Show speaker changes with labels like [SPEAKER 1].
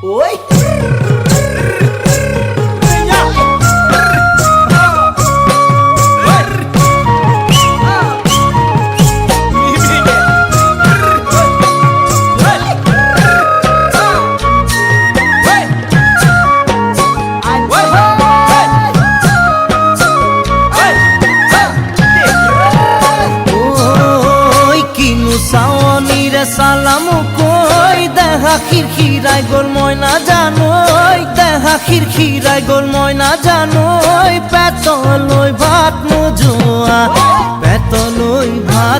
[SPEAKER 1] ওই সালাম কই দেখা খিরখিরাই গোল ময়না জানোই দেখা খিরখিরাই গোল ময়না জানোই পেতলই ভাত নোজোয়া পেতলই ভাত